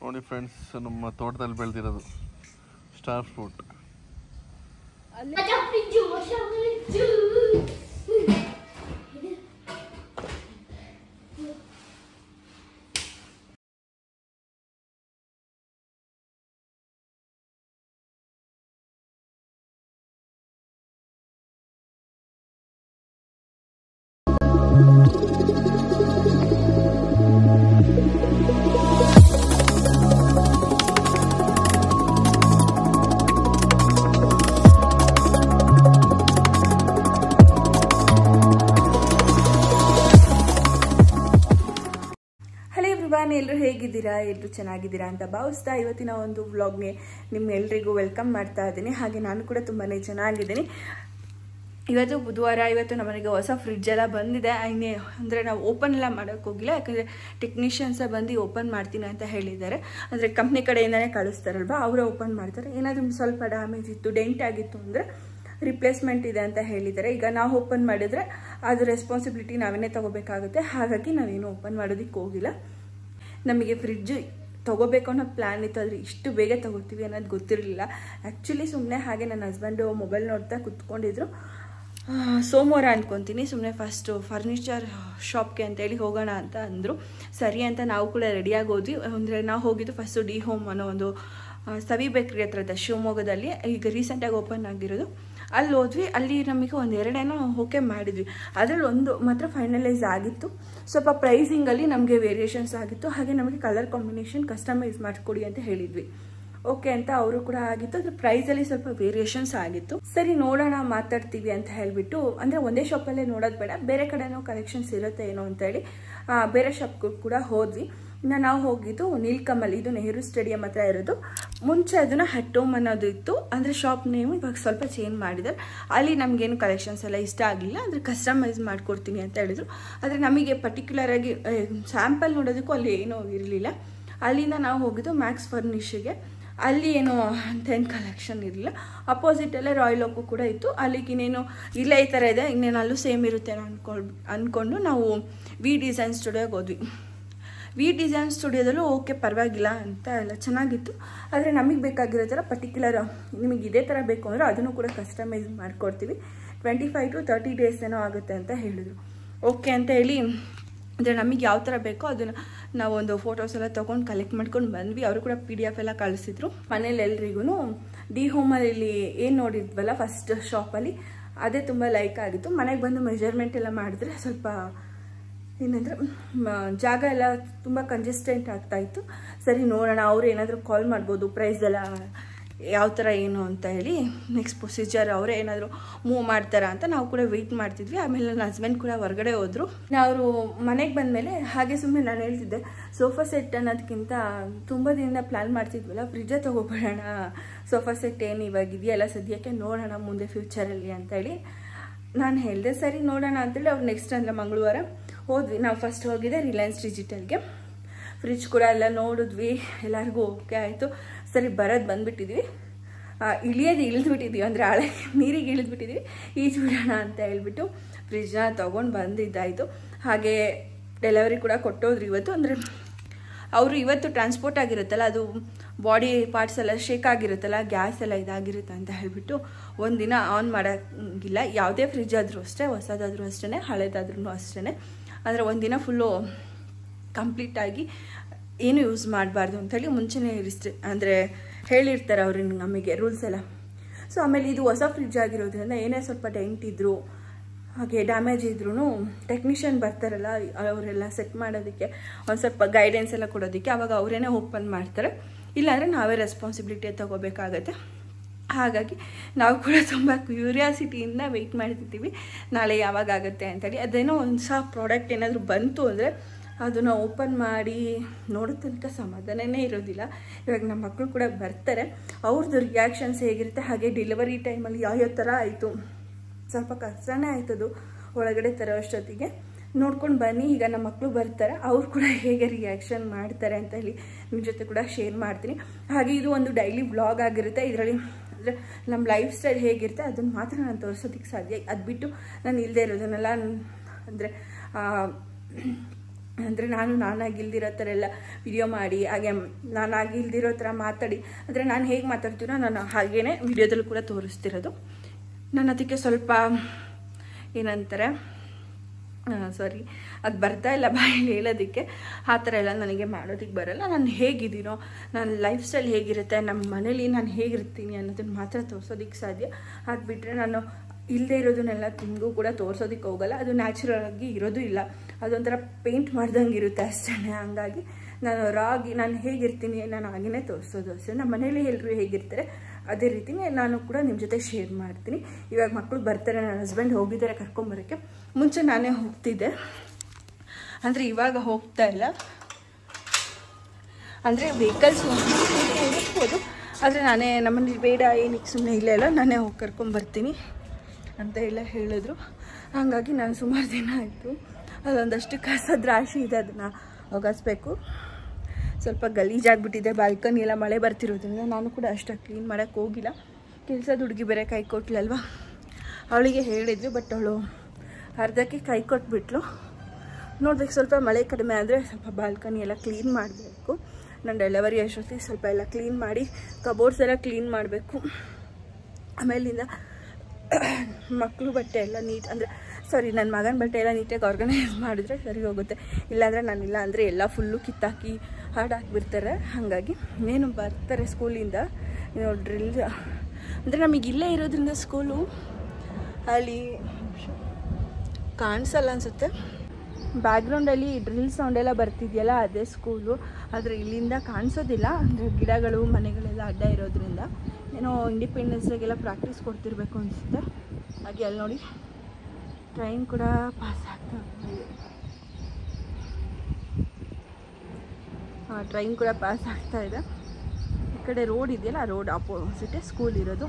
ನೋಡಿ ಫ್ರೆಂಡ್ಸ್, ನಮ್ಮ ತೋಟದಲ್ಲಿ ಬೆಳೆದಿರೋದು ಸ್ಟಾರ್ ಫ್ರೂಟ್. ಎಲ್ಲರೂ ಹೇಗಿದ್ದೀರಾ? ಎಲ್ಲರೂ ಚೆನ್ನಾಗಿದ್ದೀರಾ ಅಂತ ಭಾವಿಸ್ತಾ ಇವತ್ತಿನ ಒಂದು ವ್ಲಾಗ್ಗೆ ನಿಮ್ಮೆಲ್ಲರಿಗೂ ವೆಲ್ಕಮ್ ಮಾಡ್ತಾ ಇದ್ದೀನಿ. ಹಾಗೆ ನಾನು ಕೂಡ ತುಂಬಾ ಚೆನ್ನಾಗಿದ್ದೀನಿ. ಇವತ್ತು ಬುಧವಾರ. ಇವತ್ತು ನಮ್ಮನೆಗೆ ಹೊಸ ಫ್ರಿಡ್ಜ್ ಎಲ್ಲ ಬಂದಿದೆ. ಅಂದರೆ ನಾವು ಓಪನ್ ಎಲ್ಲ ಮಾಡೋಕ್ಕೆ ಹೋಗಿಲ್ಲ, ಯಾಕಂದರೆ ಟೆಕ್ನಿಷಿಯನ್ಸ ಬಂದು ಓಪನ್ ಮಾಡ್ತೀನಿ ಅಂತ ಹೇಳಿದ್ದಾರೆ. ಅಂದರೆ ಕಂಪ್ನಿ ಕಡೆಯಿಂದನೇ ಕಳಿಸ್ತಾರಲ್ವ, ಅವರೇ ಓಪನ್ ಮಾಡ್ತಾರೆ. ಏನಾದರೂ ಸ್ವಲ್ಪ ಡ್ಯಾಮೇಜ್ ಇತ್ತು, ಡೆಂಟ್ ಆಗಿತ್ತು ಅಂದರೆ ರಿಪ್ಲೇಸ್ಮೆಂಟ್ ಇದೆ ಅಂತ ಹೇಳಿದ್ದಾರೆ. ಈಗ ನಾವು ಓಪನ್ ಮಾಡಿದರೆ ಅದು ರೆಸ್ಪಾನ್ಸಿಬಿಲಿಟಿ ನಾವೇನೇ ತೊಗೋಬೇಕಾಗುತ್ತೆ. ಹಾಗಾಗಿ ನಾವೇನು ಓಪನ್ ಮಾಡೋದಕ್ಕೆ ಹೋಗಿಲ್ಲ. ನಮಗೆ ಫ್ರಿಡ್ಜ್ ತೊಗೋಬೇಕು ಅನ್ನೋ ಪ್ಲ್ಯಾನ್ ಇತ್ತು, ಆದರೆ ಇಷ್ಟು ಬೇಗ ತೊಗೋತೀವಿ ಅನ್ನೋದು ಗೊತ್ತಿರಲಿಲ್ಲ. ಆ್ಯಕ್ಚುಲಿ ಸುಮ್ಮನೆ ಹಾಗೆ ನನ್ನ ಹಸ್ಬೆಂಡು ಮೊಬೈಲ್ ನೋಡ್ತಾ ಕೂತ್ಕೊಂಡಿದ್ರು. ಸೋಮವಾರ ಅಂದ್ಕೊತೀನಿ, ಸುಮ್ಮನೆ ಫಸ್ಟು ಫರ್ನಿಚರ್ ಶಾಪ್ಗೆ ಅಂತೇಳಿ ಹೋಗೋಣ ಅಂತ ಅಂದರು. ಸರಿ ಅಂತ ನಾವು ಕೂಡ ರೆಡಿಯಾಗಿ ಹೋದ್ವಿ. ಅಂದರೆ ನಾವು ಹೋಗಿದ್ದು ಫಸ್ಟು ಡಿ ಹೋಮ್ ಅನ್ನೋ ಒಂದು ಸವಿ ಬೇಕ್ರಿ ಹತ್ರದ ಶಿವಮೊಗ್ಗದಲ್ಲಿ, ಈಗ ರೀಸೆಂಟಾಗಿ ಓಪನ್ ಆಗಿರೋದು. ಅಲ್ಲಿ ಹೋದ್ವಿ. ಅಲ್ಲಿ ನಮಗೆ ಒಂದೆರಡೇನೋ ಓಕೆ ಮಾಡಿದ್ವಿ. ಅದರಲ್ಲಿ ಒಂದು ಮಾತ್ರ ಫೈನಲೈಸ್ ಆಗಿತ್ತು. ಸ್ವಲ್ಪ ಪ್ರೈಸಿಂಗಲ್ಲಿ ನಮಗೆ ವೇರಿಯೇಷನ್ಸ್ ಆಗಿತ್ತು. ಹಾಗೆ ನಮಗೆ ಕಲರ್ ಕಾಂಬಿನೇಷನ್ ಕಸ್ಟಮೈಸ್ ಮಾಡಿಕೊಡಿ ಅಂತ ಹೇಳಿದ್ವಿ. ಓಕೆ ಅಂತ ಅವರು ಕೂಡ ಆಗಿತ್ತು. ಅದ್ರ ಪ್ರೈಸಲ್ಲಿ ಸ್ವಲ್ಪ ವೇರಿಯೇಷನ್ಸ್ ಆಗಿತ್ತು. ಸರಿ ನೋಡೋಣ, ಮಾತಾಡ್ತೀವಿ ಅಂತ ಹೇಳಿಬಿಟ್ಟು, ಅಂದರೆ ಒಂದೇ ಶಾಪಲ್ಲೇ ನೋಡೋದು ಬೇಡ, ಬೇರೆ ಕಡೆನೂ ಕಲೆಕ್ಷನ್ಸ್ ಇರುತ್ತೆ ಏನೋ ಅಂತೇಳಿ ಬೇರೆ ಶಾಪ್ಗೂ ಕೂಡ ಹೋದ್ವಿ. ನಾವು ಹೋಗಿದ್ದು ನೀಲ್ಕಮಲ್, ಇದು ನೆಹರು ಸ್ಟೇಡಿಯಂ ಹತ್ರ ಇರೋದು. ಮುಂಚೆ ಅದನ್ನು ಹಟ್ಟೋಮ್ ಅನ್ನೋದು ಇತ್ತು, ಅಂದರೆ ಶಾಪ್ ನೇಮು ಇವಾಗ ಸ್ವಲ್ಪ ಚೇಂಜ್ ಮಾಡಿದ್ದಾರೆ. ಅಲ್ಲಿ ನಮಗೇನು ಕಲೆಕ್ಷನ್ಸ್ ಎಲ್ಲ ಇಷ್ಟ ಆಗಲಿಲ್ಲ, ಅಂದರೆ ಕಸ್ಟಮೈಸ್ ಮಾಡಿಕೊಡ್ತೀನಿ ಅಂತ ಹೇಳಿದ್ರು. ಆದರೆ ನಮಗೆ ಪರ್ಟಿಕ್ಯುಲರಾಗಿ ಸ್ಯಾಂಪಲ್ ನೋಡೋದಕ್ಕೂ ಅಲ್ಲಿ ಏನೂ ಇರಲಿಲ್ಲ. ಅಲ್ಲಿಂದ ನಾವು ಹೋಗಿದ್ದು ಮ್ಯಾಕ್ಸ್ ಫರ್ನಿಷಿಗೆ. ಅಲ್ಲಿ ಏನೋ ಅಂತೇನು ಕಲೆಕ್ಷನ್ ಇರಲಿಲ್ಲ. ಅಪೋಸಿಟಲ್ಲೇ ರಾಯಲ್ ಓಕು ಕೂಡ ಇತ್ತು. ಅಲ್ಲಿಗೆ ಇನ್ನೇನು ಇಲ್ಲ ಈ ಥರ ಇದೆ, ಇನ್ನೇನು ಅಲ್ಲೂ ಸೇಮ್ ಇರುತ್ತೆ ಅಂದ್ಕೊಂಡು ನಾವು ವಿ ಡಿಸೈನ್ ಸ್ಟುಡಿಯೋಗೆ ಹೋದ್ವಿ. ವಿ ಡಿಸೈನ್ ಸ್ಟುಡಿಯೋದಲ್ಲೂ ಓಕೆ ಪರವಾಗಿಲ್ಲ ಅಂತ ಎಲ್ಲ ಚೆನ್ನಾಗಿತ್ತು. ಆದರೆ ನಮಗೆ ಬೇಕಾಗಿರೋ ಥರ ಪರ್ಟಿಕ್ಯುಲರ್ ನಿಮಗೆ ಇದೇ ಥರ ಬೇಕು ಅಂದರೆ ಅದನ್ನು ಕೂಡ ಕಸ್ಟಮೈಸ್ ಮಾಡಿಕೊಡ್ತೀವಿ. 25 to 30 days ಏನೋ ಆಗುತ್ತೆ ಅಂತ ಹೇಳಿದ್ರು. ಓಕೆ ಅಂತ ಹೇಳಿ, ಅಂದರೆ ನಮಗೆ ಯಾವ ಥರ ಬೇಕೋ ಅದನ್ನು ನಾವೊಂದು ಫೋಟೋಸ್ ಎಲ್ಲ ತೊಗೊಂಡು ಕಲೆಕ್ಟ್ ಮಾಡ್ಕೊಂಡು ಬಂದ್ವಿ. ಅವರು ಕೂಡ PDF ಎಲ್ಲ ಕಳಿಸಿದ್ರು. ಮನೇಲಿ ಎಲ್ರಿಗೂ ಡಿ ಹೋಮಲ್ಲಿ ಏನು ನೋಡಿದ್ವಲ್ಲ ಫಸ್ಟ್ ಶಾಪಲ್ಲಿ, ಅದೇ ತುಂಬ ಲೈಕ್ ಆಗಿತ್ತು. ಮನೆಗೆ ಬಂದು ಮೆಜರ್ಮೆಂಟ್ ಎಲ್ಲ ಮಾಡಿದ್ರೆ ಸ್ವಲ್ಪ ಏನಂದರೆ ಜಾಗ ಎಲ್ಲ ತುಂಬ ಕಂಜೆಸ್ಟೆಂಟ್ ಆಗ್ತಾಯಿತ್ತು. ಸರಿ ನೋಡೋಣ, ಅವರು ಏನಾದರೂ ಕಾಲ್ ಮಾಡ್ಬೋದು ಪ್ರೈಸ್ ಎಲ್ಲ ಯಾವ ಥರ ಏನು ಅಂತ ಹೇಳಿ. ನೆಕ್ಸ್ಟ್ ಪ್ರೊಸೀಜರ್ ಅವರೇ ಏನಾದರೂ ಮೂವ್ ಮಾಡ್ತಾರಾ ಅಂತ ನಾವು ಕೂಡ ವೆಯ್ಟ್ ಮಾಡ್ತಿದ್ವಿ. ಆಮೇಲೆ ನನ್ನ ಹಸ್ಬೆಂಡ್ ಕೂಡ ಹೊರಗಡೆ ಹೋದರು. ಅವರು ಮನೆಗೆ ಬಂದಮೇಲೆ ಹಾಗೆ ಸುಮ್ಮನೆ ನಾನು ಹೇಳ್ತಿದ್ದೆ, ಸೋಫಾ ಸೆಟ್ ಅನ್ನೋದಕ್ಕಿಂತ ತುಂಬ ದಿನದಿಂದ ಪ್ಲ್ಯಾನ್ ಮಾಡ್ತಿದ್ವಲ್ಲ, ಫ್ರಿಡ್ಜೇ ತೊಗೊಬೇಡೋಣ, ಸೋಫಾ ಸೆಟ್ ಏನು ಇವಾಗ ಇದೆಯಲ್ಲ ಸದ್ಯಕ್ಕೆ, ನೋಡೋಣ ಮುಂದೆ ಫ್ಯೂಚರಲ್ಲಿ ಅಂತ ಹೇಳಿ ನಾನು ಹೇಳಿದೆ. ಸರಿ ನೋಡೋಣ ಅಂತೇಳಿ ಅವ್ರು ನೆಕ್ಸ್ಟ್ ಅಂದರೆ ಮಂಗಳವಾರ ಹೋದ್ವಿ. ನಾವು ಫಸ್ಟ್ ಹೋಗಿದ್ದೆ ರಿಲಯನ್ಸ್ ಡಿಜಿಟಲ್ಗೆ. ಫ್ರಿಡ್ಜ್ ಕೂಡ ಎಲ್ಲ ನೋಡಿದ್ವಿ, ಎಲ್ಲರಿಗೂ ಓಕೆ ಆಯಿತು. ಸರಿ ಬರೋದು ಬಂದುಬಿಟ್ಟಿದ್ವಿ, ಇಳಿದ್ಬಿಟ್ಟಿದ್ವಿ, ಅಂದರೆ ಹಳೆ ನೀರಿಗೆ ಇಳಿದ್ಬಿಟ್ಟಿದ್ವಿ. ಈಜು ಬಿಡೋಣ ಅಂತ ಹೇಳ್ಬಿಟ್ಟು ಫ್ರಿಡ್ಜ್ನ ತೊಗೊಂಡು ಬಂದಿದ್ದಾಯಿತು. ಹಾಗೆ ಡೆಲಿವರಿ ಕೂಡ ಕೊಟ್ಟೋದ್ರು ಇವತ್ತು. ಅಂದರೆ ಅವರು ಇವತ್ತು ಟ್ರಾನ್ಸ್ಪೋರ್ಟ್ ಆಗಿರುತ್ತಲ್ಲ, ಅದು ಬಾಡಿ ಪಾರ್ಟ್ಸ್ ಎಲ್ಲ ಶೇಕ್ ಆಗಿರುತ್ತಲ್ಲ, ಗ್ಯಾಸ್ ಎಲ್ಲ ಇದಾಗಿರುತ್ತೆ ಅಂತ ಹೇಳಿಬಿಟ್ಟು ಒಂದಿನ ಆನ್ ಮಾಡೋಂಗಿಲ್ಲ. ಯಾವುದೇ ಫ್ರಿಡ್ಜ್ ಆದರೂ ಅಷ್ಟೇ, ಹೊಸದಾದ್ರೂ ಅಷ್ಟೇ, ಹಳೇದಾದ್ರೂ ಅಷ್ಟೇ. ಅಂದರೆ ಒಂದಿನ ಫುಲ್ಲು ಕಂಪ್ಲೀಟಾಗಿ ಏನು ಯೂಸ್ ಮಾಡಬಾರ್ದು ಅಂಥೇಳಿ ಮುಂಚೆನೇ ಅಂದರೆ ಹೇಳಿರ್ತಾರೆ ಅವರು ನಮಗೆ ರೂಲ್ಸ್ ಎಲ್ಲ. ಸೊ ಆಮೇಲೆ ಇದು ಹೊಸ ಫ್ರಿಡ್ಜ್ ಆಗಿರೋದ್ರಿಂದ ಏನೇ ಸ್ವಲ್ಪ ಡೆಂಟ್ ಇದ್ದರೂ ಹಾಗೆ ಡ್ಯಾಮೇಜ್ ಇದ್ರೂ ಟೆಕ್ನಿಷಿಯನ್ ಬರ್ತಾರಲ್ಲ, ಅವರೆಲ್ಲ ಸೆಟ್ ಮಾಡೋದಕ್ಕೆ ಒಂದು ಸ್ವಲ್ಪ ಗೈಡೆನ್ಸ್ ಎಲ್ಲ ಕೊಡೋದಕ್ಕೆ ಆವಾಗ ಅವರೇನೇ ಓಪನ್ ಮಾಡ್ತಾರೆ. ಇಲ್ಲಾಂದರೆ ನಾವೇ ರೆಸ್ಪಾನ್ಸಿಬಿಲಿಟಿ ತೊಗೋಬೇಕಾಗತ್ತೆ. ಹಾಗಾಗಿ ನಾವು ಕೂಡ ತುಂಬ ಕ್ಯೂರಿಯಾಸಿಟಿಯಿಂದ ವೆಯ್ಟ್ ಮಾಡ್ತಿದ್ದೀವಿ ನಾಳೆ ಯಾವಾಗ ಆಗುತ್ತೆ ಅಂತೇಳಿ. ಅದೇನೋ ಒಂದು ಸಹ ಪ್ರಾಡಕ್ಟ್ ಏನಾದರೂ ಬಂತು ಅಂದರೆ ಅದನ್ನು ಓಪನ್ ಮಾಡಿ ನೋಡೋ ತನಕ ಸಮಾಧಾನನೇ ಇರೋದಿಲ್ಲ. ಇವಾಗ ನಮ್ಮ ಮಕ್ಕಳು ಕೂಡ ಬರ್ತಾರೆ, ಅವ್ರದ್ದು ರಿಯಾಕ್ಷನ್ಸ್ ಹೇಗಿರುತ್ತೆ, ಹಾಗೆ ಡೆಲಿವರಿ ಟೈಮಲ್ಲಿ ಯಾವ್ಯಾವ ಥರ ಆಯಿತು, ಸ್ವಲ್ಪ ಕಷ್ಟನೇ ಆಯ್ತದು ಒಳಗಡೆ ತರೋ ಅಷ್ಟೊತ್ತಿಗೆ. ನೋಡ್ಕೊಂಡು ಬನ್ನಿ. ಈಗ ನಮ್ಮ ಮಕ್ಕಳು ಬರ್ತಾರೆ, ಅವ್ರು ಕೂಡ ಹೇಗೆ ರಿಯಾಕ್ಷನ್ ಮಾಡ್ತಾರೆ ಅಂತ ಹೇಳಿ ನಿಮ್ಮ ಜೊತೆ ಕೂಡ ಶೇರ್ ಮಾಡ್ತೀನಿ. ಹಾಗೆ ಇದು ಒಂದು ಡೈಲಿ ವ್ಲಾಗ್ ಆಗಿರುತ್ತೆ. ಇದರಲ್ಲಿ ಅಂದರೆ ನಮ್ಮ ಲೈಫ್ ಸ್ಟೈಲ್ ಹೇಗಿರುತ್ತೆ ಅದನ್ನು ಮಾತ್ರ ನಾನು ತೋರಿಸೋದಕ್ಕೆ ಸಾಧ್ಯ. ಅದು ಬಿಟ್ಟು ನಾನು ಇಲ್ಲದೆ ಇರೋದನ್ನೆಲ್ಲ ಅಂದರೆ ಅಂದರೆ ನಾನಾಗಿಲ್ದಿರೋ ಥರ ಎಲ್ಲ ವಿಡಿಯೋ ಮಾಡಿ ಹಾಗೆ ನಾನಾಗಿಲ್ದಿರೋ ಥರ ಮಾತಾಡಿ ಅಂದರೆ ನಾನು ಹೇಗೆ ಮಾತಾಡ್ತೀನೋ ನಾನು ಹಾಗೇ ವಿಡಿಯೋದಲ್ಲೂ ಕೂಡ ತೋರಿಸ್ತಿರೋದು. ನಾನು ಅದಕ್ಕೆ ಸ್ವಲ್ಪ ಏನಂತಾರೆ ಸಾರಿ ಅದು ಬರ್ತಾ ಇಲ್ಲ ಬಾಯಲ್ಲಿ ಹೇಳೋದಕ್ಕೆ, ಆ ಥರ ಎಲ್ಲ ನನಗೆ ಮಾಡೋದಕ್ಕೆ ಬರಲ್ಲ. ನಾನು ಹೇಗಿದ್ದೀನೋ, ನನ್ನ ಲೈಫ್ ಸ್ಟೈಲ್ ಹೇಗಿರುತ್ತೆ, ನಮ್ಮ ಮನೇಲಿ ನಾನು ಹೇಗಿರ್ತೀನಿ ಅನ್ನೋದನ್ನು ಮಾತ್ರ ತೋರಿಸೋದಕ್ಕೆ ಸಾಧ್ಯ. ಅದು ಬಿಟ್ಟರೆ ನಾನು ಇಲ್ಲದೆ ಇರೋದನ್ನೆಲ್ಲ ತಿಂಗೂ ಕೂಡ ತೋರಿಸೋದಕ್ಕೆ ಹೋಗಲ್ಲ. ಅದು ನ್ಯಾಚುರಲ್ ಆಗಿ ಇರೋದು ಇಲ್ಲ, ಅದೊಂಥರ ಪೇಂಟ್ ಮಾಡ್ದಂಗೆ ಇರುತ್ತೆ ಅಷ್ಟೇ. ಹಂಗಾಗಿ ನಾನು ಹೇಗಿರ್ತೀನಿ ನಾನು ಹಾಗೇ ತೋರಿಸೋದು ಅಷ್ಟೇ. ನಮ್ಮ ಮನೇಲಿ ಎಲ್ಲರೂ ಹೇಗಿರ್ತಾರೆ ಅದೇ ರೀತಿನೇ ನಾನು ಕೂಡ ನಿಮ್ಮ ಜೊತೆ ಶೇರ್ ಮಾಡ್ತೀನಿ. ಇವಾಗ ಮಕ್ಕಳು ಬರ್ತಾರೆ, ನನ್ನ ಹಸ್ಬೆಂಡ್ ಹೋಗಿದ್ದಾರೆ ಕರ್ಕೊಂಬರೋಕ್ಕೆ. ಮುಂಚೆ ನಾನೇ ಹೋಗ್ತಿದ್ದೆ, ಅಂದರೆ ಇವಾಗ ಹೋಗ್ತಾ ಇಲ್ಲ. ಅಂದರೆ ವೆಹಿಕಲ್ಸ್ ಹುಡುಕ್ಬೋದು, ಆದರೆ ನಾನೇ ನಮ್ಮಲ್ಲಿ ಬೇಡ ಏನಕ್ಕೆ ಸುಮ್ಮನೆ ಇಲ್ಲ ನಾನೇ ಹೋಗಿ ಕರ್ಕೊಂಬರ್ತೀನಿ ಅಂತ ಎಲ್ಲ ಹೇಳಿದ್ರು. ಹಾಗಾಗಿ ನಾನು ಸುಮಾರು ದಿನ ಆಯಿತು ಅದೊಂದಷ್ಟು ಕಸದ ರಾಶಿ ಇದೆ, ಅದನ್ನು ಒಗೆಸ್ಬೇಕು. ಸ್ವಲ್ಪ ಗಲೀಜಾಗಿಬಿಟ್ಟಿದೆ ಬಾಲ್ಕನಿ ಎಲ್ಲ, ಮಳೆ ಬರ್ತಿರೋದ್ರಿಂದ ನಾನು ಕೂಡ ಅಷ್ಟಾಗಿ ಕ್ಲೀನ್ ಮಾಡೋಕ್ಕೆ ಹೋಗಿಲ್ಲ. ಕೆಲಸದ ಹುಡುಗಿ ಬೇರೆ ಕೈ ಕೊಟ್ಲಲ್ವ, ಅವಳಿಗೆ ಹೇಳಿದ್ರು, ಬಟ್ ಅವಳು ಅರ್ಧಕ್ಕೆ ಕೈ ಕೊಟ್ಬಿಟ್ಲು. ನೋಡ್ಬೇಕು, ಸ್ವಲ್ಪ ಮಳೆ ಕಡಿಮೆ ಆದರೆ ಸ್ವಲ್ಪ ಬಾಲ್ಕನಿ ಎಲ್ಲ ಕ್ಲೀನ್ ಮಾಡಬೇಕು. ನಾನು ಡೆಲಿವರಿ ಅಷ್ಟೊತ್ತಿಗೆ ಸ್ವಲ್ಪ ಎಲ್ಲ ಕ್ಲೀನ್ ಮಾಡಿ ಕಬೋರ್ಡ್ಸ್ ಎಲ್ಲ ಕ್ಲೀನ್ ಮಾಡಬೇಕು. ಆಮೇಲಿಂದ ಮಕ್ಕಳು ಬಟ್ಟೆ ಎಲ್ಲ ನೀಟ್ ಅಂದರೆ ನನ್ನ ಮಗನ ಬಟ್ಟೆ ಎಲ್ಲ ನೀಟಾಗಿ ಆರ್ಗನೈಸ್ ಮಾಡಿದ್ರೆ ಸರಿ ಹೋಗುತ್ತೆ. ಇಲ್ಲಾಂದರೆ ನಾನಿಲ್ಲ ಅಂದರೆ ಎಲ್ಲ ಫುಲ್ಲು ಕಿತ್ತಾಕಿ ಹಾಡಾಕಿಬಿಡ್ತಾರೆ. ಹಾಗಾಗಿ ಇನ್ನೇನು ಬರ್ತಾರೆ ಸ್ಕೂಲಿಂದ ಡ್ರಿಲ್ ಅಂದರೆ ನಮಗೆ ಇಲ್ಲೇ ಇರೋದ್ರಿಂದ ಸ್ಕೂಲು ಅಲ್ಲಿ ಕಾಣಿಸಲ್ಲ ಅನಿಸುತ್ತೆ. ಬ್ಯಾಕ್ಗ್ರೌಂಡಲ್ಲಿ ಡ್ರಿಲ್ ಸೌಂಡೆಲ್ಲ ಬರ್ತಿದೆಯಲ್ಲ ಅದೇ ಸ್ಕೂಲು, ಆದರೆ ಇಲ್ಲಿಂದ ಕಾಣಿಸೋದಿಲ್ಲ. ಅಂದರೆ ಗಿಡಗಳು ಮನೆಗಳೆಲ್ಲ ಅಡ್ಡ ಇರೋದ್ರಿಂದ ಏನೋ ಇಂಡಿಪೆಂಡೆನ್ಸ್ ಡೇಗೆಲ್ಲ ಪ್ರಾಕ್ಟೀಸ್ ಕೊಡ್ತಿರ್ಬೇಕು ಅನಿಸುತ್ತೆ. ಹಾಗೆ ಅಲ್ಲಿ ನೋಡಿ ಟ್ರೈನ್ ಕೂಡ ಪಾಸ್ ಆಗ್ತಾ ಇದೆ. ಟ್ರೈನ್ ಕೂಡ ಪಾಸ್ ಆಗ್ತಾ ಇದೆ. ಈ ಕಡೆ ರೋಡ್ ಇದೆಯಲ್ಲ, ಆ ರೋಡ್ ಆಪೋಸಿಟೇ ಸ್ಕೂಲ್ ಇರೋದು.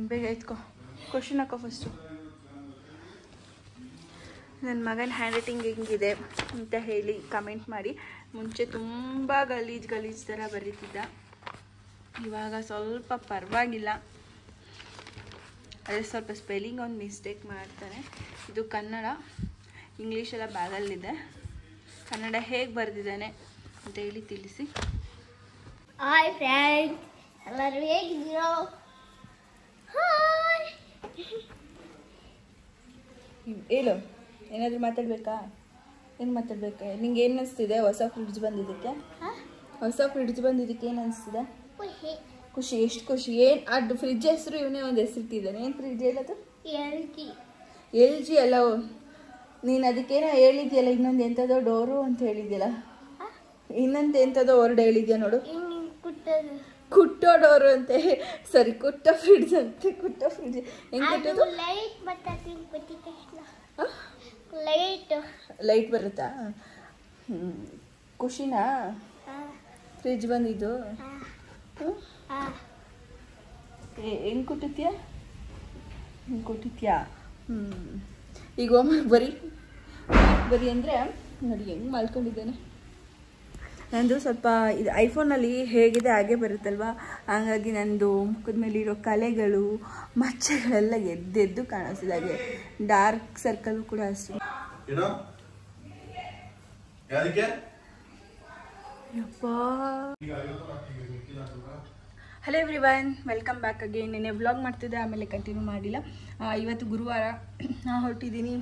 ಬೇಗ ಎತ್ಕೋ, ಕ್ವಶನ್ ಹಾಕೋ ಫಸ್ಟು. ನನ್ನ ಮಗನ ಹ್ಯಾಂಡ್ ರೈಟಿಂಗ್ ಹೆಂಗಿದೆ ಅಂತ ಹೇಳಿ ಕಮೆಂಟ್ ಮಾಡಿ. ಮುಂಚೆ ತುಂಬ ಗಲೀಜು ಥರ ಬರೀತಿದ್ದ, ಇವಾಗ ಸ್ವಲ್ಪ ಪರವಾಗಿಲ್ಲ. ಅದೇ ಸ್ವಲ್ಪ ಸ್ಪೆಲ್ಲಿಂಗ್ ಒಂದು ಮಿಸ್ಟೇಕ್ ಮಾಡ್ತಾನೆ. ಇದು ಕನ್ನಡ, ಇಂಗ್ಲೀಷೆಲ್ಲ ಬ್ಯಾಗಲ್ಲಿದೆ. ಕನ್ನಡ ಹೇಗೆ ಬರೆದಿದ್ದಾನೆ ಅಂತ ಹೇಳಿ ತಿಳಿಸಿ. ಹಾಯ್ ಫ್ರೆಂಡ್ಸ್, ಎಲ್ಲರೂ ಹೇಗಿದ್ದೀರೋ? ಹಾಯ್ ಹೇಳು, ಏನಾದರೂ ಮಾತಾಡಬೇಕಾ? ಏನು ಮಾತಾಡ್ಬೇಕಾ? ನಿಂಗೆ ಏನು ಅನಿಸ್ತಿದೆ ಹೊಸ ಫ್ರಿಡ್ಜ್ ಬಂದಿದ್ದಕ್ಕೆ? ಹೊಸ ಫ್ರಿಡ್ಜ್ ಬಂದಿದ್ದಕ್ಕೆ ಏನು ಅನಿಸ್ತಿದೆ? ಖುಷಿ. ಎಷ್ಟು ಖುಷಿ? ಏನು ಅದು ಫ್ರಿಡ್ಜ್ ಹೆಸರು ಇವನೇ ಒಂದು ಹೆಸರಿಟ್ಟಿದ್ದಾನೆ. ಏನು ಫ್ರಿಡ್ಜ್ ಹೇಳೋದು? ಎಲ್ ಜಿ ಅಲ್ಲ. ನೀನು ಅದಕ್ಕೇನೋ ಹೇಳಿದ್ಯಲ್ಲ, ಇನ್ನೊಂದು ಎಂಥದೋ ಡೋರು ಅಂತ ಹೇಳಿದ್ಯಲ್ಲ, ಇನ್ನೊಂದು ಎಂಥದೋ ವರ್ಡ್ ಹೇಳಿದ್ಯಾ ನೋಡು. ಕುಟ್ಟೋ ಡೋರು ಅಂತೆ. ಸರಿ, ಕುಟ್ಟ ಫ್ರಿಡ್ಜ್ ಅಂತೆ. ಕುಟ್ಟ ಫ್ರಿಡ್ಜ್ ಹೆಂಗೆ ಕುಟ್ಟೋದು? ಲೈಟ್ ಬರುತ್ತಾ? ಖುಷಿನಾ ಫ್ರಿಡ್ಜ್ ಬಂದಿದ್ದು? ಹೆಂಗೆ ಕುಟ್ಟಿದ್ಯಾ? ಈಗ ಹೋಮ್ವರ್ಕ್ ಬರೀ ಅಂದರೆ ನೋಡಿ ಹೆಂಗೆ ಮಲ್ಕೊಂಡಿದ್ದಾನೆ. ನಂದು ಸ್ವಲ್ಪ ಇದು ಐಫೋನಲ್ಲಿ ಹೇಗಿದೆ ಹಾಗೆ ಬರುತ್ತಲ್ವ, ಹಾಗಾಗಿ ನಂದು ಮುಖದ ಮೇಲೆ ಇರೋ ಕಲೆಗಳು ಮಚ್ಚೆಗಳೆಲ್ಲ ಎದ್ದೆದ್ದು ಕಾಣಿಸ್ತಿದೆ. ಹಾಗೆ ಡಾರ್ಕ್ ಸರ್ಕಲ್ ಕೂಡ ಅಷ್ಟೇ. Hello everyone, welcome back again. ನೆನ್ನೆ ವ್ಲಾಗ್ ಮಾಡ್ತಿದ್ದೆ, ಆಮೇಲೆ ಕಂಟಿನ್ಯೂ ಮಾಡಿಲ್ಲ. ಇವತ್ತು ಗುರುವಾರ, ನಾನು ಹೊರಟಿದ್ದೀನಿ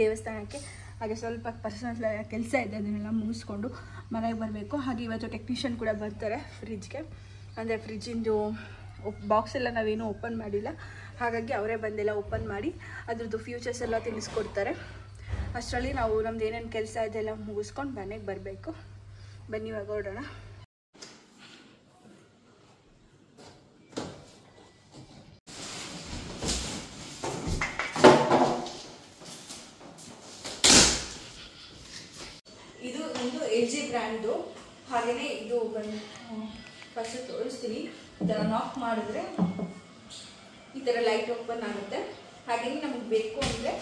ದೇವಸ್ಥಾನಕ್ಕೆ. ಹಾಗೆ ಸ್ವಲ್ಪ ಪರ್ಸನಲ್ ಕೆಲಸ ಇದೆ, ಅದನ್ನೆಲ್ಲ ಮುಗಿಸ್ಕೊಂಡು ಮನೆಗೆ ಬರಬೇಕು. ಹಾಗೆ ಇವತ್ತು ಟೆಕ್ನಿಷಿಯನ್ ಕೂಡ ಬರ್ತಾರೆ ಫ್ರಿಡ್ಜ್ಗೆ. ಅಂದರೆ ಫ್ರಿಡ್ಜಿಂದು ಬಾಕ್ಸ್ ಎಲ್ಲ ನಾವೇನೂ ಓಪನ್ ಮಾಡಿಲ್ಲ, ಹಾಗಾಗಿ ಅವರೇ ಬಂದೆಲ್ಲ ಓಪನ್ ಮಾಡಿ ಅದ್ರದ್ದು ಫ್ಯೂಚರ್ಸ್ ಎಲ್ಲ ತಿಳಿಸ್ಕೊಡ್ತಾರೆ. ಅಷ್ಟರಲ್ಲಿ ನಾವು ನಮ್ದು ಏನೇನು ಕೆಲಸ ಇದೆಲ್ಲ ಮುಗಿಸ್ಕೊಂಡು ಮನೆಗೆ ಬರಬೇಕು. ಬನ್ನಿ ಇವಾಗ ಹೊರಡೋಣ. ಇದು ಒಂದು LG ಬ್ರ್ಯಾಂಡ್ದು. ಹಾಗೆಯೇ ಇದು ಬಂದು ಫಸ್ಟ್ ತೋರಿಸ್ತೀನಿ. ಈ ಥರ ನಾಕ್ ಮಾಡಿದ್ರೆ ಈ ಥರ ಲೈಟ್ ಓಪನ್ ಆಗುತ್ತೆ. ಹಾಗೆಯೇ ನಮಗೆ ಬೇಕು ಅಂದರೆ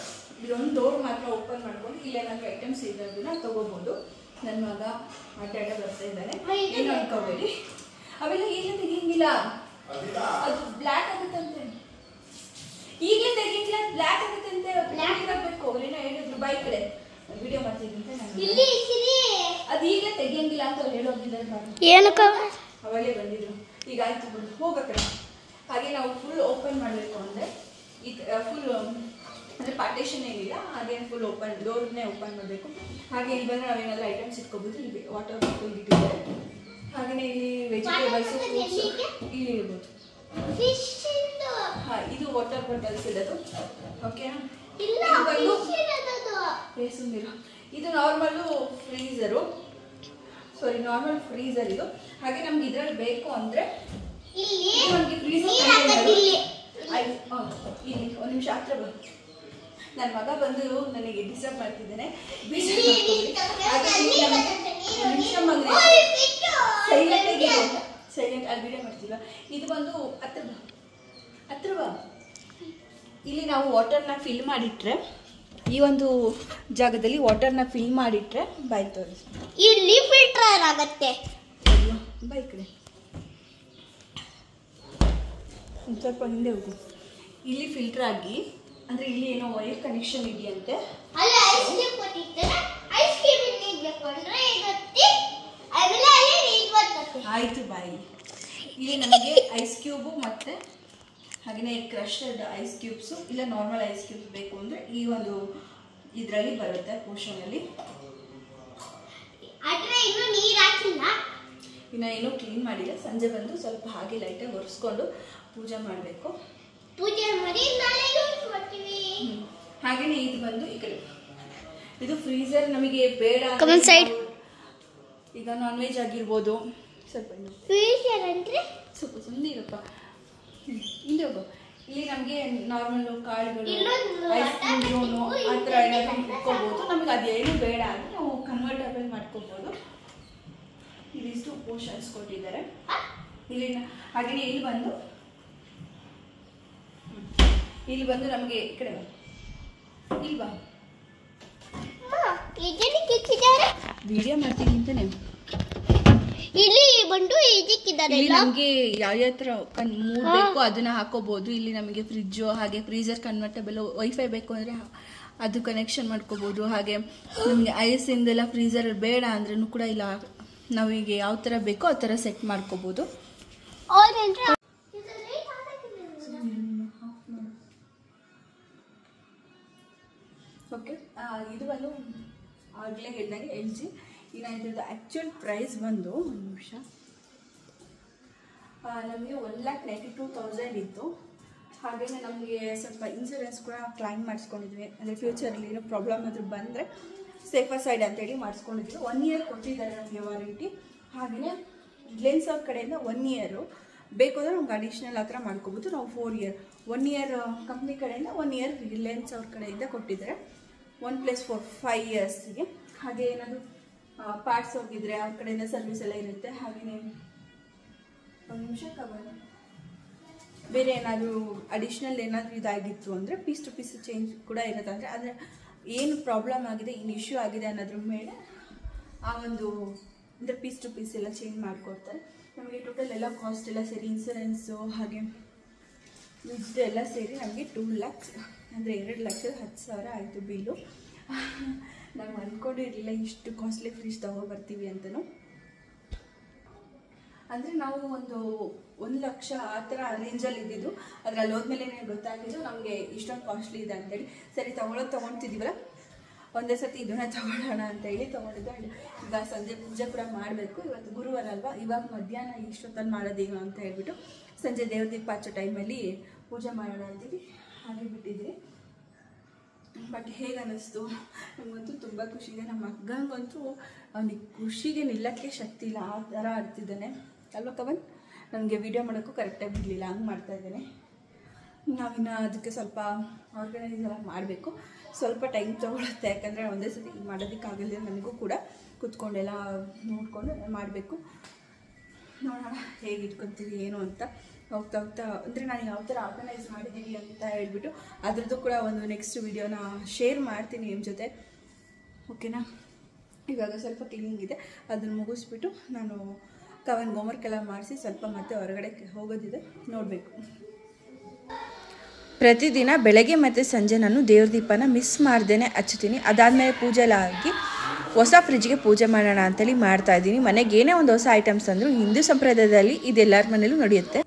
ಇದೊಂದು ಡೋರ್ ಮಾತ್ರ ಓಪನ್ ಮಾಡ್ಕೊಂಡು ಇಲ್ಲೇನಾದ್ರೂ ಐಟಮ್ಸ್ ಇರೋದನ್ನ ತೊಗೋಬೋದು. ನನ್ನ ಮಗ ಆಟ ಬರ್ತಾ ಇದ್ದಾನೆ, ಏನು ಅನ್ಕೋಬೇಡಿ. ಅವೆಲ್ಲ ಈಗಲೇ ತೆಗಿಯಂಗಿಲ್ಲ, ಅದು ಬ್ಲ್ಯಾಕ್ ಆಗುತ್ತಂತೆ. ಈಗಲೇ ತೆಗಿಯಂಗಿಲ್ಲ, ಬ್ಲ್ಯಾಕ್ ಆಗುತ್ತಂತೆ. ಬ್ಲ್ಯಾಕ್ ಆಗಬೇಕು. ಅವ್ರೇನೋ ಹೇಳಿದ್ರು ಬೈ ಕಡೆ ವಿಡಿಯೋ ಮಾಡ್ತಿದ್ದಂತೆ. ಅದು ಈಗಲೇ ತೆಗಿಯಂಗಿಲ್ಲ ಅಂತ ಅವ್ರು ಹೇಳೋಗಿದ್ದಾರೆ. ಅವಳೇ ಬಂದಿದ್ರು. ಈಗ ಆಯ್ತು ಬಿಡು, ಹೋಗಕ್ಕೆ. ಹಾಗೆ ನಾವು ಫುಲ್ ಓಪನ್ ಮಾಡಬೇಕು ಅಂದರೆ ಫುಲ್ ಅಂದರೆ ಪಾರ್ಟೇಷನ್ ಏನಿಲ್ಲ, ಹಾಗೆ ಫುಲ್ ಓಪನ್ ಡೋರ್ನೇ ಓಪನ್ ಮಾಡಬೇಕು. ಹಾಗೆ ಇಲ್ಲಿ ಬಂದರೆ ನಾವೇನಾದ್ರೂ ಐಟಮ್ಸ್ ಇಟ್ಕೋಬೋದು. ಇಲ್ಲಿ ವಾಟರ್ ಬಾಟಲ್ ಇಟ್ಟಿದ್ದಾರೆ. ಹಾಗೆಯೇ ಇಲ್ಲಿ ವೆಜಿಟೇಬಲ್ಸ್ ಫ್ರೂಟ್ಸ್ ಇಲ್ಲಿ ಇರ್ಬೋದು. ಹಾಂ, ಇದು ವಾಟರ್ ಬಾಟಲ್ಸ್ ಇರೋದು. ಓಕೆ, ಸುಂದಿರು. ಇದು ನಾರ್ಮಲ್ಲು ಫ್ರೀಝರು, ಸಾರಿ ನಾರ್ಮಲ್ ಫ್ರೀಝರ್ ಇದು. ಹಾಗೆ ನಮ್ಗೆ ಇದ್ರಲ್ಲಿ ಬೇಕು ಅಂದರೆ ನಮಗೆ ಫ್ರೀಝರ್ ಇಲ್ಲಿ ಒಂದು ನಿಮಿಷ ಹತ್ರ ಬಂದು ನನ್ನ ಮಗ ಬಂದು ನನಗೆ ಡಿಸ್ಟರ್ಬ್ ಮಾಡ್ತಿದ್ದೇನೆ. ನಿಮಿಷ ಮಗನೇ ಸೈಲೆಂಟ್ ಅಲ್ಲಿ ವಿಡಿಯೋ ಮಾಡ್ತೀವ. ಇದು ಬಂದು ಹತ್ರ ಬಾ. ಇಲ್ಲಿ ನಾವು ವಾಟರ್ನ ಫಿಲ್ ಮಾಡಿಟ್ರೆ, ಈ ಒಂದು ಜಾಗದಲ್ಲಿ ವಾಟರ್ನ ಫಿಲ್ ಮಾಡಿಟ್ರೆ ಬಾಯ್ ತೋರಿಸಿ ಇಲ್ಲಿ ಫಿಲ್ಟರ್ ಆಗುತ್ತೆ. ಬಾಯ್ ಕಡೆ ಒಂದು ಸ್ವಲ್ಪ ಹಿಂದೆ ಹೋಗು. ಇಲ್ಲಿ ಫಿಲ್ಟರ್ ಆಗಿ ಅಂದರೆ ಇಲ್ಲಿ ಏನೋ ವೈರ್ ಕನೆಕ್ಷನ್ ಇದೆಯಂತೆ. ಆಯಿತು ಬಾಯಿ. ಇಲ್ಲಿ ನಮಗೆ ಐಸ್ ಕ್ಯೂಬು ಮತ್ತು ಹಾಗೆಯೇ ಕ್ರಶ್ಡ್ ಐಸ್ ಕ್ಯೂಬ್ಸು ಇಲ್ಲ ನಾರ್ಮಲ್ ಐಸ್ ಕ್ಯೂಬ್ಸ್ ಬೇಕು ಅಂದರೆ ಈ ಒಂದು ಇದರಲ್ಲಿ ಬರುತ್ತೆ ಪೋರ್ಷನಲ್ಲಿ. ಇನ್ನು ಏನೂ ಕ್ಲೀನ್ ಮಾಡಿಲ್ಲ. ಸಂಜೆ ಬಂದು ಸ್ವಲ್ಪ ಹಾಗೆ ಲೈಟಾಗಿ ಒರೆಸ್ಕೊಂಡು ಪೂಜೆ ಮಾಡಬೇಕು. ಹಾಗೆಯೇ ಇದು ಬಂದು ಈ ಕಡೆ ಇದು ಫ್ರೀಝರ್ ನಮಗೆ ಬೇಡ. ಈಗ ನಾನ್ ವೆಜ್ ಆಗಿರ್ಬೋದು. ಸ್ವಲ್ಪ ಸ್ವಲ್ಪ ಸುಮ್ಮನೆ ಇರಪ್ಪ, ಇಲ್ಲಿ ಹೋಗು. ಇಲ್ಲಿ ನಮಗೆ ನಾರ್ಮಲ್ ಕಾಳುಗಳು ಐಸ್ ಕ್ರೀಮ್ ಆ ಥರ ಏನಾದರೂ ಇಟ್ಕೋಬೋದು. ನಮಗೆ ಅದೇನು ಬೇಡ ಅಂದರೆ ನಾವು ಕನ್ವರ್ಟಬಲ್ ಮಾಡ್ಕೋಬೋದು. ಇದಿಷ್ಟು ಪೋರ್ಷನ್ಸ್ ಕೊಟ್ಟಿದ್ದಾರೆ ಇಲ್ಲಿ. ಹಾಗೆಯೇ ಇಲ್ಲಿ ಬಂದು ನಮಗೆ ಈ ಕಡೆ ಇಲ್ವಾ ವಿಡಿಯೋ ಮಾಡ್ತೀನಿ ಅಂತಾನೆ. ಇಲ್ಲಿ ಬಂದು ಇದಕ್ಕಿದ್ದಾರೆ. ನಮಗೆ ಯಾವ ಥರ ಮೂಡ್ ಬೇಕು ಅದನ್ನ ಹಾಕೋಬಹುದು. ಇಲ್ಲಿ ನಮಗೆ ಫ್ರಿಡ್ಜು ಹಾಗೆ ಫ್ರೀಜರ್ ಕನ್ವರ್ಟಬಲ್ ವೈಫೈ ಬೇಕು ಅಂದರೆ ಅದು ಕನೆಕ್ಷನ್ ಮಾಡ್ಕೋಬಹುದು. ಹಾಗೆ ನಮಗೆ ಐಸ್ ಇಂದೆಲ್ಲ ಫ್ರೀಜರ್ ಬೇಡ ಅಂದ್ರೂ ಕೂಡ ಇಲ್ಲ, ನಾವೀಗ ಯಾವ ಥರ ಬೇಕೋ ಆ ಥರ ಸೆಟ್ ಮಾಡ್ಕೋಬಹುದು. ಓಕೆ, ಇದು ಬಂದು ಆಗಲೇ ಹೇಳಿದಂಗೆ LG. ಇನ್ನು ಇದ್ರದ್ದು ಆ್ಯಕ್ಚುಯಲ್ ಪ್ರೈಸ್ ಬಂದು ಒಂದು ನಿಮಿಷ ನಮಗೆ 1,92,000 ಇತ್ತು. ಹಾಗೆಯೇ ನಮಗೆ ಸ್ವಲ್ಪ ಇನ್ಶೂರೆನ್ಸ್ ಕೂಡ ಕ್ಲೈಮ್ ಮಾಡಿಸ್ಕೊಂಡಿದ್ವಿ. ಅಂದರೆ ಫ್ಯೂಚರಲ್ಲಿ ಏನೋ ಪ್ರಾಬ್ಲಮ್ ಆದರೂ ಬಂದರೆ ಸೇಫರ್ ಸೈಡ್ ಅಂತೇಳಿ ಮಾಡಿಸ್ಕೊಂಡಿದ್ವಿ. 1 ಇಯರ್ ಕೊಟ್ಟಿದ್ದಾರೆ ನಮಗೆ ವಾರಂಟಿ. ಹಾಗೆಯೇ ರಿಲಯನ್ಸ್ ಅವ್ರ ಕಡೆಯಿಂದ 1 ಇಯರು ಬೇಕು ಅಂದರೆ ನಮ್ಗೆ ಅಡಿಷ್ನಲ್ ಆ ಥರ ಮಾಡ್ಕೋಬೋದು. ನಾವು 4 ಇಯರ್ 1 ಇಯರ್ ಕಂಪ್ನಿ ಕಡೆಯಿಂದ 1 ಇಯರ್ ರಿಲಯನ್ಸ್ ಅವ್ರ ಕಡೆಯಿಂದ ಕೊಟ್ಟಿದ್ದಾರೆ. 1+4 5 ಇಯರ್ಸ್ಗೆ. ಹಾಗೆ ಏನಾದರೂ ಪಾರ್ಟ್ಸ್ ಹೋಗಿದ್ರೆ ಅವ್ರ ಕಡೆಯಿಂದ ಸರ್ವಿಸ್ ಎಲ್ಲ ಇರುತ್ತೆ. ಹಾಗೆಯೇ ಒಂದು ನಿಮಿಷ ಬೇರೆ ಏನಾದರೂ ಅಡಿಷ್ನಲ್ ಏನಾದರೂ ಇದಾಗಿತ್ತು ಅಂದರೆ ಪೀಸ್ ಟು ಪೀಸ್ ಚೇಂಜ್ ಕೂಡ ಇರುತ್ತೆ. ಅಂದರೆ ಏನು ಪ್ರಾಬ್ಲಮ್ ಆಗಿದೆ, ಏನು ಇಶ್ಯೂ ಆಗಿದೆ ಅನ್ನೋದ್ರ ಮೇಲೆ ಆ ಒಂದು ಅಂದರೆ ಪೀಸ್ ಟು ಪೀಸ್ ಎಲ್ಲ ಚೇಂಜ್ ಮಾಡಿಕೊಡ್ತಾರೆ. ನಮಗೆ ಟೋಟಲ್ ಎಲ್ಲ ಕಾಸ್ಟ್ ಎಲ್ಲ ಸೇರಿ ಇನ್ಸೂರೆನ್ಸು ಹಾಗೆ ವಿಜ್ದು ಎಲ್ಲ ಸೇರಿ ನಮಗೆ 2 lakhs ಅಂದರೆ 2,10,000 ಆಯಿತು ಬಿಲ್ಲು. ನಾವು ಅಂದ್ಕೊಂಡಿರಲಿಲ್ಲ ಇಷ್ಟು ಕಾಸ್ಟ್ಲಿ ಫ್ರಿಜ್ ತೊಗೊಬರ್ತೀವಿ ಅಂತಲೂ. ಅಂದರೆ ನಾವು ಒಂದು 1 ಲಕ್ಷ ಆ ಥರ ರೇಂಜಲ್ಲಿ ಇದ್ದಿದ್ದು. ಅದರಲ್ಲಿ ಹೋದ್ಮೇಲೆ ಗೊತ್ತಾಗಿದ್ದು ನಮಗೆ ಇಷ್ಟೊಂದು ಕಾಸ್ಟ್ಲಿ ಇದೆ ಅಂತೇಳಿ. ಸರಿ ತೊಗೊಳ್ತಿದ್ದೀವಲ್ಲ ಒಂದೇ ಸತಿ ಇದನ್ನ ತೊಗೊಳ್ಳೋಣ ಅಂತೇಳಿ ತೊಗೊಂಡಿದ್ದು. ಈಗ ಸಂಜೆ ಪೂಜೆ ಕೂಡ ಮಾಡಬೇಕು. ಇವತ್ತು ಗುರುವಾರ ಅಲ್ವಾ, ಇವಾಗ ಮಧ್ಯಾಹ್ನ ಇಷ್ಟೊತ್ತಲ್ಲಿ ಮಾಡೋದೇನು ಅಂತ ಹೇಳ್ಬಿಟ್ಟು ಸಂಜೆ ದೇವ್ರ ದೀಪ ಹಚ್ಚೋ ಟೈಮಲ್ಲಿ ಪೂಜೆ ಮಾಡೋಣ ಅಂತೀವಿ. ಹಾಗೆ ಬಿಟ್ಟಿದ್ವಿ. ಬಟ್ ಹೇಗೆ ಅನ್ನಿಸ್ತು ನಮಗಂತೂ ತುಂಬ ಖುಷಿ ಇದೆ. ನಮ್ಮ ಮಗಂಗಂತೂ ಅವನಿಗೆ ಖುಷಿಗೆ ನಿಲ್ಲಕ್ಕೆ ಶಕ್ತಿ ಇಲ್ಲ, ಆ ಥರ ಆಡ್ತಿದ್ದಾನೆ ಅಲ್ವಾ ಕವನ್. ನನಗೆ ವೀಡಿಯೋ ಮಾಡೋಕ್ಕೂ ಕರೆಕ್ಟಾಗಿ ಬಿಡಲಿಲ್ಲ, ಹಂಗೆ ಮಾಡ್ತಾಯಿದ್ದಾನೆ. ನಾವಿನ್ನು ಅದಕ್ಕೆ ಸ್ವಲ್ಪ ಆರ್ಗನೈಸ್ ಎಲ್ಲ ಮಾಡಬೇಕು. ಸ್ವಲ್ಪ ಟೈಮ್ ತೊಗೊಳುತ್ತೆ, ಯಾಕಂದರೆ ಒಂದೇ ಸತಿ ಮಾಡೋದಕ್ಕಾಗಲ್ಲ. ನನಗೂ ಕೂಡ ಕೂತ್ಕೊಂಡೆಲ್ಲ ನೋಡಿಕೊಂಡು ಮಾಡಬೇಕು. ನೋಡೋಣ ಹೇಗೆ ಇಟ್ಕೊತೀವಿ ಏನು ಅಂತ. ಹೋಗ್ತಾ ಹೋಗ್ತಾ ಅಂದರೆ ನಾನು ಯಾವ ಥರ ಆರ್ಗನೈಸ್ ಮಾಡಿದ್ದೀವಿ ಅಂತ ಹೇಳ್ಬಿಟ್ಟು ಅದ್ರದ್ದು ಕೂಡ ಒಂದು ನೆಕ್ಸ್ಟ್ ವಿಡಿಯೋನ ಶೇರ್ ಮಾಡ್ತೀನಿ ನಿಮ್ಮ ಜೊತೆ, ಓಕೆನಾ. ಇವಾಗ ಸ್ವಲ್ಪ ಕ್ಲೀನಿಂಗ್ ಇದೆ, ಅದನ್ನು ಮುಗಿಸ್ಬಿಟ್ಟು ನಾನು ಕವನ್ ಹೋಮ್ವರ್ಕ್ ಎಲ್ಲ ಮಾಡಿಸಿ ಸ್ವಲ್ಪ ಮತ್ತೆ ಹೊರಗಡೆ ಹೋಗೋದಿದೆ, ನೋಡಬೇಕು. ಪ್ರತಿದಿನ ಬೆಳಗ್ಗೆ ಮತ್ತು ಸಂಜೆ ನಾನು ದೇವ್ರ ದೀಪನ ಮಿಸ್ ಮಾಡ್ದೇನೆ ಹಚ್ತೀನಿ. ಅದಾದಮೇಲೆ ಪೂಜೆ ಎಲ್ಲ ಆಗಿ ಹೊಸ ಫ್ರಿಜ್ಗೆ ಪೂಜೆ ಮಾಡೋಣ ಅಂತೇಳಿ ಮಾಡ್ತಾ ಇದ್ದೀನಿ. ಮನೆಗೆ ಏನೇ ಒಂದು ಹೊಸ ಐಟಮ್ಸ್ ಅಂದರೂ ಹಿಂದೂ ಸಂಪ್ರದಾಯದಲ್ಲಿ ಇದೆಲ್ಲರ ಮನೇಲೂ ನಡೆಯುತ್ತೆ.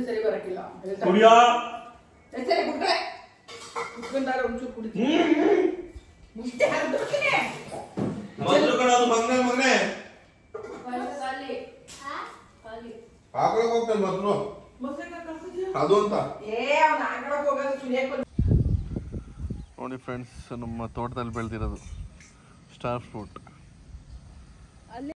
ಸರಿ ಬರಕಿಲ್ಲ ನೋಡಿ ಫ್ರೆಂಡ್ಸ್, ನಮ್ಮ ತೋಟದಲ್ಲಿ ಬೆಳೆದಿರೋದು ಸ್ಟಾರ್ ಫ್ರೂಟ್.